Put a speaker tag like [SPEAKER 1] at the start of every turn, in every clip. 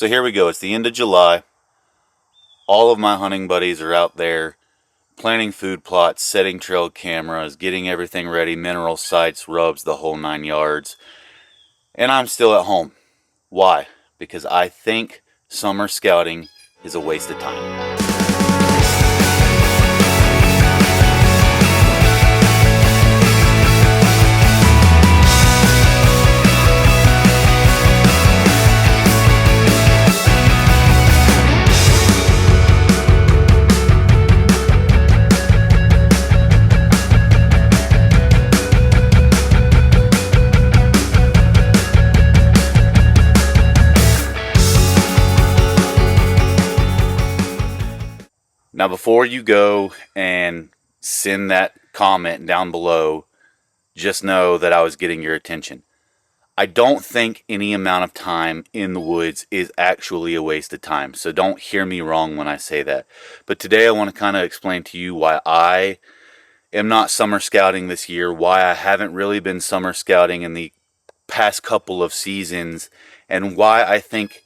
[SPEAKER 1] So here we go. It's the end of July. All of my hunting buddies are out there planning food plots, setting trail cameras, getting everything ready, mineral sites, rubs, the whole 9 yards. And I'm still at home. Why? Because I think summer scouting is a waste of time. Now, before you go and send that comment down below, just know that I was getting your attention. I don't think any amount of time in the woods is actually a waste of time, so don't hear me wrong when I say that. But today I want to kind of explain to you why I am not summer scouting this year, why I haven't really been summer scouting in the past couple of seasons, and why I think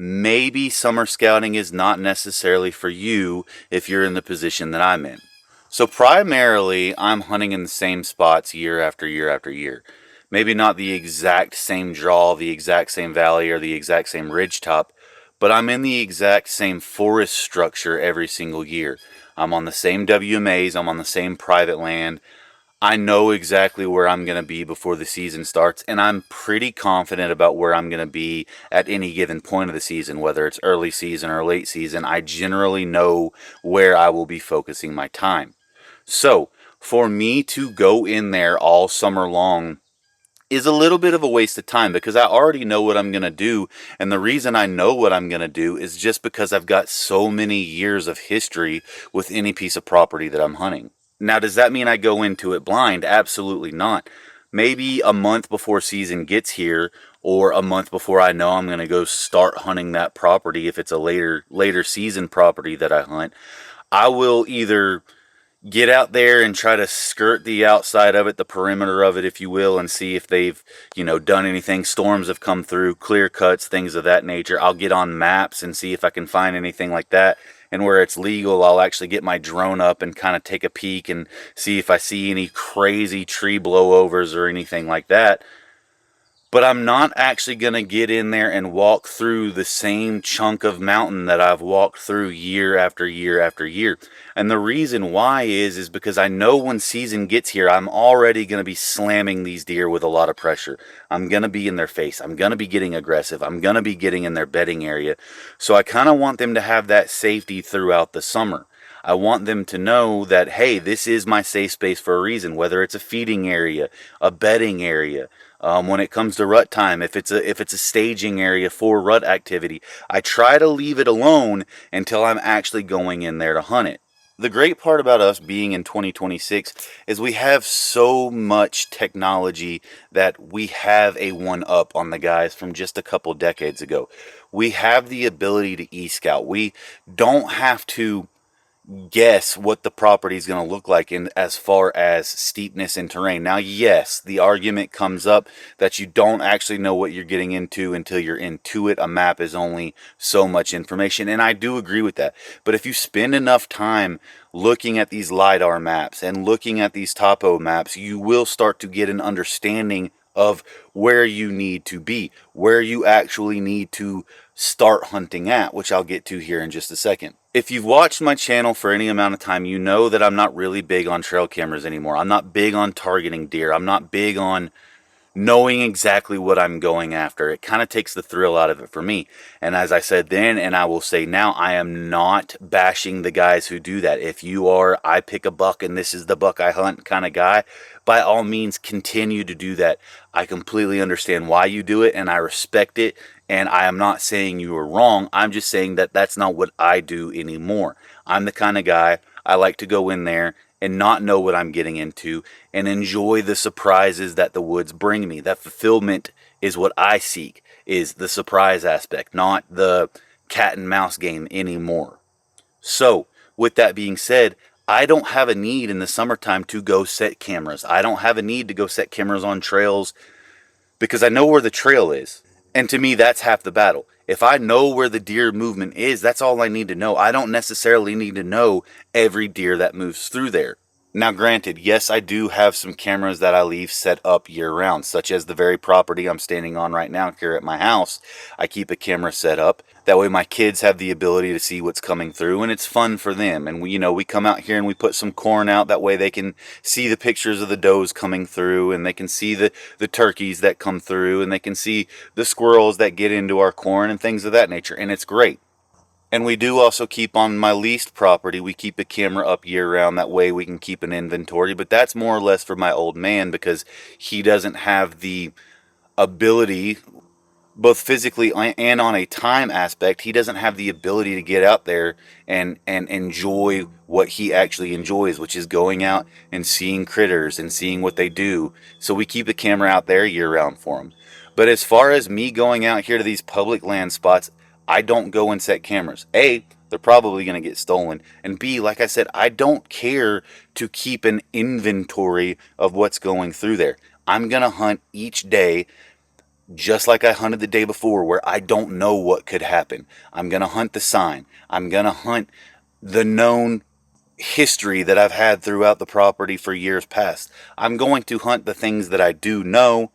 [SPEAKER 1] maybe summer scouting is not necessarily for you if you're in the position that I'm in. So primarily, I'm hunting in the same spots year after year after year. Maybe not the exact same draw, the exact same valley, or the exact same ridge top, but I'm in the exact same forest structure every single year. I'm on the same WMAs, I'm on the same private land. I know exactly where I'm going to be before the season starts, and I'm pretty confident about where I'm going to be at any given point of the season, whether it's early season or late season. I generally know where I will be focusing my time. So, for me to go in there all summer long is a little bit of a waste of time because I already know what I'm going to do. And the reason I know what I'm going to do is just because I've got so many years of history with any piece of property that I'm hunting. Now, does that mean I go into it blind? Absolutely not. Maybe a month before season gets here, or a month before I know I'm going to go start hunting that property, if it's a later season property that I hunt, I will either get out there and try to skirt the outside of it, the perimeter of it, if you will, and see if they've, done anything. Storms have come through, clear cuts, things of that nature. I'll get on maps and see if I can find anything like that. And where it's legal, I'll actually get my drone up and kind of take a peek and see if I see any crazy tree blowovers or anything like that. But I'm not actually going to get in there and walk through the same chunk of mountain that I've walked through year after year after year. And the reason why is because I know when season gets here, I'm already going to be slamming these deer with a lot of pressure. I'm going to be in their face. I'm going to be getting aggressive. I'm going to be getting in their bedding area. So I kind of want them to have that safety throughout the summer. I want them to know that, hey, this is my safe space for a reason, whether it's a feeding area, a bedding area. When it comes to rut time, if it's a staging area for rut activity, I try to leave it alone until I'm actually going in there to hunt it. The great part about us being in 2026 is we have so much technology that we have a one-up on the guys from just a couple decades ago. We have the ability to e-scout. We don't have to guess what the property is going to look like in as far as steepness and terrain. Now, yes, the argument comes up that you don't actually know what you're getting into until you're into it. A map is only so much information, and I do agree with that. But if you spend enough time looking at these LiDAR maps and looking at these topo maps, you will start to get an understanding of where you need to be, where you actually need to start hunting at, which I'll get to here in just a second. If you've watched my channel for any amount of time, you know that I'm not really big on trail cameras anymore. I'm not big on targeting deer. I'm not big on knowing exactly what I'm going after. It kind of takes the thrill out of it for me. And as I said then, and I will say now, I am not bashing the guys who do that. If you are, I pick a buck and this is the buck I hunt kind of guy, by all means continue to do that. I completely understand why you do it and I respect it. And I am not saying you are wrong. I'm just saying that that's not what I do anymore. I'm the kind of guy, I like to go in there and not know what I'm getting into and enjoy the surprises that the woods bring me. That fulfillment is what I seek, is the surprise aspect, not the cat and mouse game anymore. So, with that being said, I don't have a need in the summertime to go set cameras. I don't have a need to go set cameras on trails because I know where the trail is. And to me, that's half the battle. If I know where the deer movement is, that's all I need to know. I don't necessarily need to know every deer that moves through there. Now, granted, yes, I do have some cameras that I leave set up year round, such as the very property I'm standing on right now here at my house. I keep a camera set up. That way my kids have the ability to see what's coming through, and it's fun for them. And we come out here and we put some corn out. That way they can see the pictures of the does coming through, and they can see the turkeys that come through, and they can see the squirrels that get into our corn and things of that nature. And it's great. And we do also keep on my leased property, we keep a camera up year round. That way we can keep an inventory. But that's more or less for my old man because he doesn't have the ability, both physically and on a time aspect, he doesn't have the ability to get out there and enjoy what he actually enjoys, which is going out and seeing critters and seeing what they do. So we keep the camera out there year round for him. But as far as me going out here to these public land spots, I don't go and set cameras. A, they're probably going to get stolen. And B, like I said, I don't care to keep an inventory of what's going through there. I'm going to hunt each day just like I hunted the day before, where I don't know what could happen. I'm going to hunt the sign. I'm going to hunt the known history that I've had throughout the property for years past. I'm going to hunt the things that I do know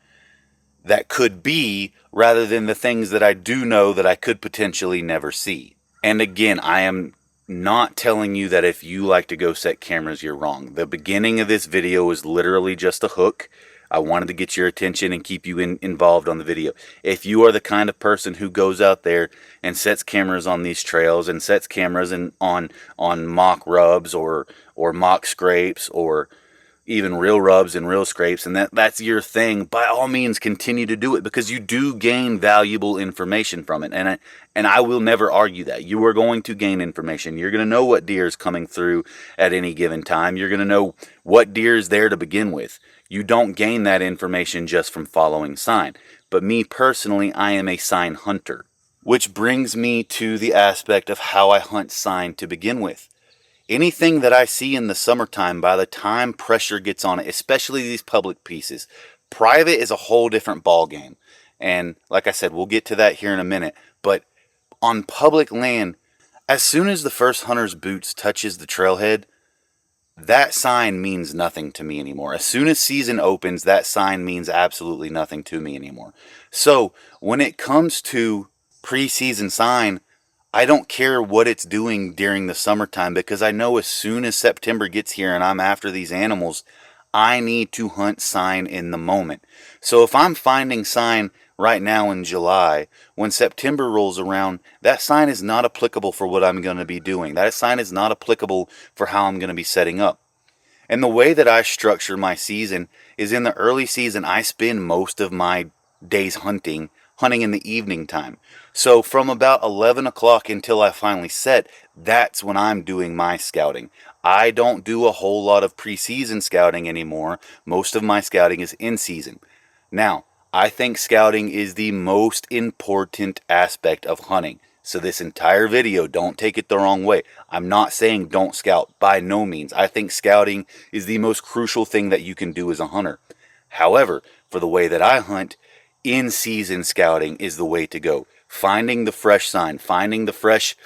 [SPEAKER 1] that could be, rather than the things that I do know that I could potentially never see. And again, I am not telling you that if you like to go set cameras, you're wrong. The beginning of this video is literally just a hook. I wanted to get your attention and keep you involved on the video. If you are the kind of person who goes out there and sets cameras on these trails and sets cameras on mock rubs or mock scrapes or even real rubs and real scrapes, and that's your thing, by all means continue to do it, because you do gain valuable information from it. And I will never argue that. You are going to gain information. You're going to know what deer is coming through at any given time. You're going to know what deer is there to begin with. You don't gain that information just from following sign. But me personally, I am a sign hunter, which brings me to the aspect of how I hunt sign to begin with. Anything that I see in the summertime, by the time pressure gets on it, especially these public pieces, private is a whole different ball game. And like I said, we'll get to that here in a minute. But on public land, as soon as the first hunter's boots touches the trailhead, that sign means nothing to me anymore. As soon as season opens, that sign means absolutely nothing to me anymore. So when it comes to preseason sign, I don't care what it's doing during the summertime, because I know as soon as September gets here and I'm after these animals, I need to hunt sign in the moment. So if I'm finding sign right now in July, when September rolls around, that sign is not applicable for what I'm going to be doing. That sign is not applicable for how I'm going to be setting up. And the way that I structure my season is, in the early season, I spend most of my days hunting in the evening time. So from about 11 o'clock until I finally set, that's when I'm doing my scouting. I don't do a whole lot of preseason scouting anymore. Most of my scouting is in season. Now, I think scouting is the most important aspect of hunting. So this entire video, don't take it the wrong way. I'm not saying don't scout, by no means. I think scouting is the most crucial thing that you can do as a hunter. However, for the way that I hunt, in-season scouting is the way to go. Finding the fresh sign, finding the fresh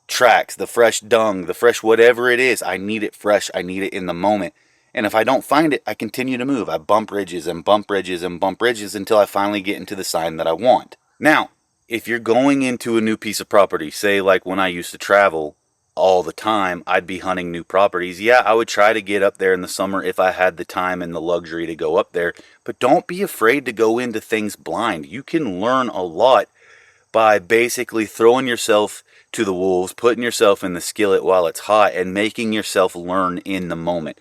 [SPEAKER 1] tracks, the fresh dung, the fresh whatever it is. I need it fresh. I need it in the moment. And if I don't find it, I continue to move. I bump ridges and bump ridges and bump ridges until I finally get into the sign that I want. Now, if you're going into a new piece of property, say like when I used to travel all the time, I'd be hunting new properties. Yeah, I would try to get up there in the summer if I had the time and the luxury to go up there. But don't be afraid to go into things blind. You can learn a lot by basically throwing yourself to the wolves, putting yourself in the skillet while it's hot, and making yourself learn in the moment.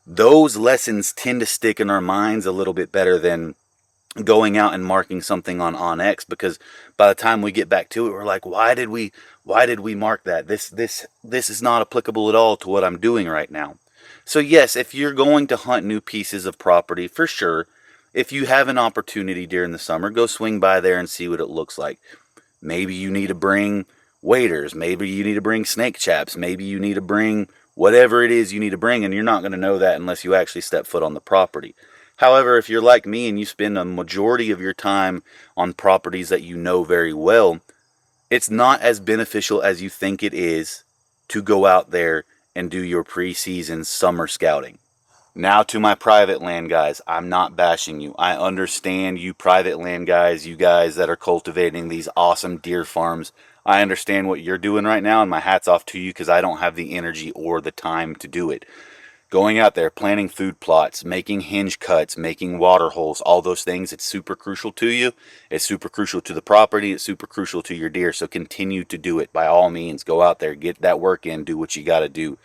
[SPEAKER 1] Those lessons tend to stick in our minds a little bit better than going out and marking something on onX, because by the time we get back to it, we're like, why did we mark that? This is not applicable at all to what I'm doing right now. So yes, if you're going to hunt new pieces of property, for sure, if you have an opportunity during the summer, go swing by there and see what it looks like. Maybe you need to bring waders, maybe you need to bring snake chaps, maybe you need to bring whatever it is you need to bring, and you're not going to know that unless you actually step foot on the property. However, if you're like me and you spend a majority of your time on properties that you know very well, It's not as beneficial as you think it is to go out there and do your preseason summer scouting. Now to my private land guys, I'm not bashing you. I understand you private land guys, you guys that are cultivating these awesome deer farms. I understand what you're doing right now, and my hat's off to you because I don't have the energy or the time to do it. Going out there, planting food plots, making hinge cuts, making water holes, all those things, it's super crucial to you. It's super crucial to the property. It's super crucial to your deer. So continue to do it. By all means, go out there, get that work in, do what you got to do.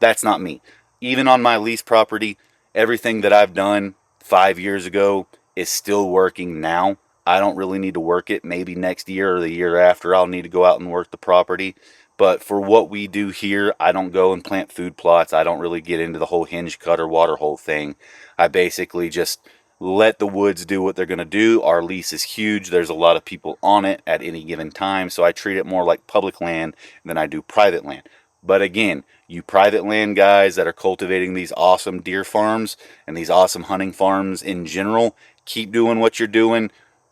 [SPEAKER 1] That's not me. Even on my lease property, everything that I've done 5 years ago is still working now. I don't really need to work it. Maybe next year or the year after, I'll need to go out and work the property. But for what we do here, I don't go and plant food plots. I don't really get into the whole hinge cut or water hole thing. I basically just let the woods do what they're going to do. Our lease is huge. There's a lot of people on it at any given time. So I treat it more like public land than I do private land. But again, you private land guys that are cultivating these awesome deer farms and these awesome hunting farms in general, keep doing what you're doing.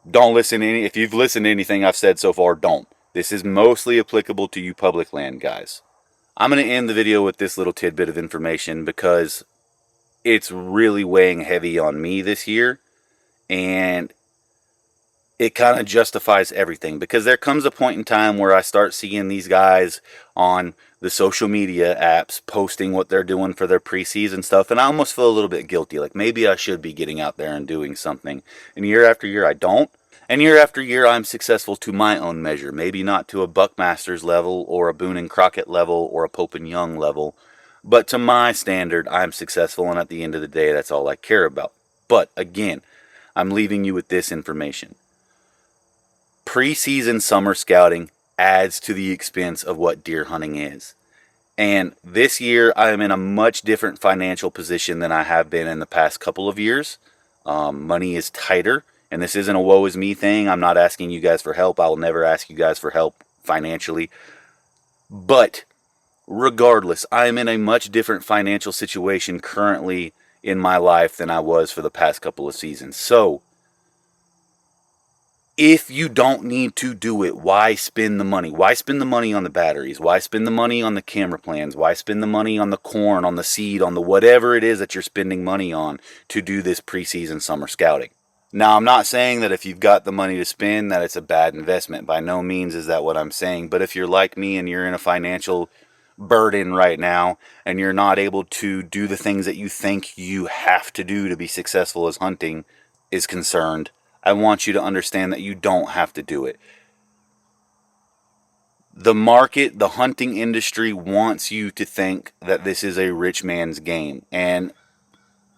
[SPEAKER 1] Don't listen to any, if you've listened to anything I've said so far, don't. This is mostly applicable to you public land guys. I'm going to end the video with this little tidbit of information because it's really weighing heavy on me this year, and it kind of justifies everything, because there comes a point in time where I start seeing these guys on the social media apps posting what they're doing for their preseason stuff, and I almost feel a little bit guilty, like maybe I should be getting out there and doing something. And year after year I don't. And year after year, I'm successful to my own measure. Maybe not to a Buckmasters level or a Boone and Crockett level or a Pope and Young level, but to my standard, I'm successful, and at the end of the day, that's all I care about. But again, I'm leaving you with this information. Preseason summer scouting adds to the expense of what deer hunting is. And this year, I'm in a much different financial position than I have been in the past couple of years. Money is tighter. And this isn't a woe is me thing. I'm not asking you guys for help. I will never ask you guys for help financially. But regardless, I am in a much different financial situation currently in my life than I was for the past couple of seasons. So, if you don't need to do it, why spend the money? Why spend the money on the batteries? Why spend the money on the camera plans? Why spend the money on the corn, on the seed, on the whatever it is that you're spending money on to do this preseason summer scouting? Now, I'm not saying that if you've got the money to spend that it's a bad investment. By no means is that what I'm saying. But if you're like me and you're in a financial burden right now and you're not able to do the things that you think you have to do to be successful as hunting is concerned, I want you to understand that you don't have to do it. The market, the hunting industry wants you to think that this is a rich man's game. And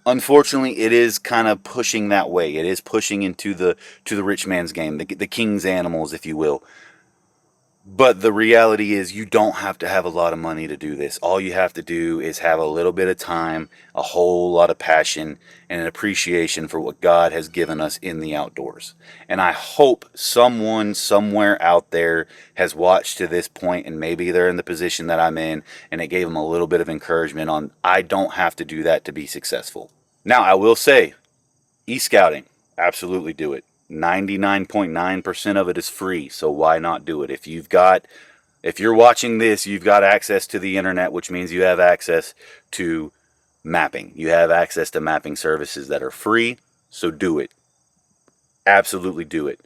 [SPEAKER 1] unfortunately, it is kind of pushing that way. It is pushing into the rich man's game, the king's animals, if you will. But the reality is you don't have to have a lot of money to do this. All you have to do is have a little bit of time, a whole lot of passion, and an appreciation for what God has given us in the outdoors. And I hope someone somewhere out there has watched to this point, and maybe they're in the position that I'm in, and it gave them a little bit of encouragement on, I don't have to do that to be successful. Now, I will say, e-scouting, absolutely do it. 99.9% of it is free, so why not do it? If you're watching this, you've got access to the internet, which means you have access to mapping. You have access to mapping services that are free, so do it. Absolutely do it.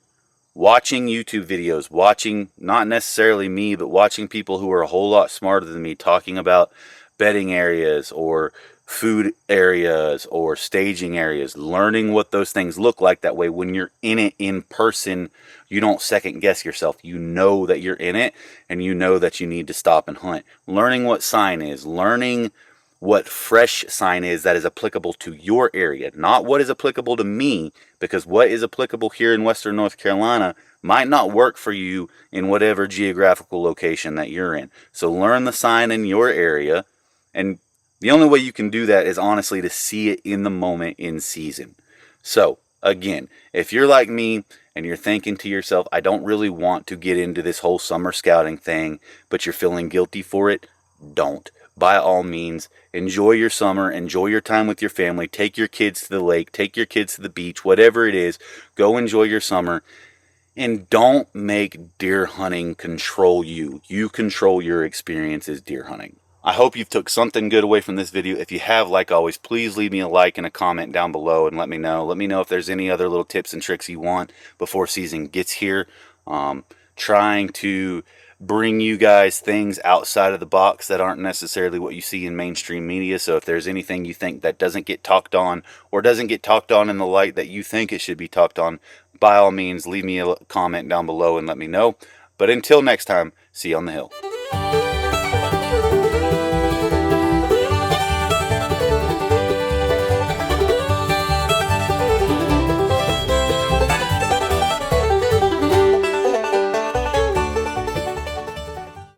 [SPEAKER 1] Watching YouTube videos, watching not necessarily me, but watching people who are a whole lot smarter than me talking about bedding areas or food areas or staging areas, learning what those things look like. That way, when you're in it in person, you don't second guess yourself. You know that you're in it, and you know that you need to stop and hunt. Learning what sign is, learning what fresh sign is that is applicable to your area, not what is applicable to me, because what is applicable here in Western North Carolina might not work for you in whatever geographical location that you're in. So learn the sign in your area, and the only way you can do that is honestly to see it in the moment in season. So again, if you're like me and you're thinking to yourself, I don't really want to get into this whole summer scouting thing, but you're feeling guilty for it, don't. By all means, enjoy your summer, enjoy your time with your family, take your kids to the lake, take your kids to the beach, whatever it is, go enjoy your summer. And don't make deer hunting control you. You control your experiences deer hunting. I hope you've took something good away from this video. If you have, like always, please leave me a like and a comment down below and let me know. Let me know if there's any other little tips and tricks you want before season gets here. Trying to bring you guys things outside of the box that aren't necessarily what you see in mainstream media. So if there's anything you think that doesn't get talked on or doesn't get talked on in the light that you think it should be talked on, by all means, leave me a comment down below and let me know. But until next time, see you on the hill.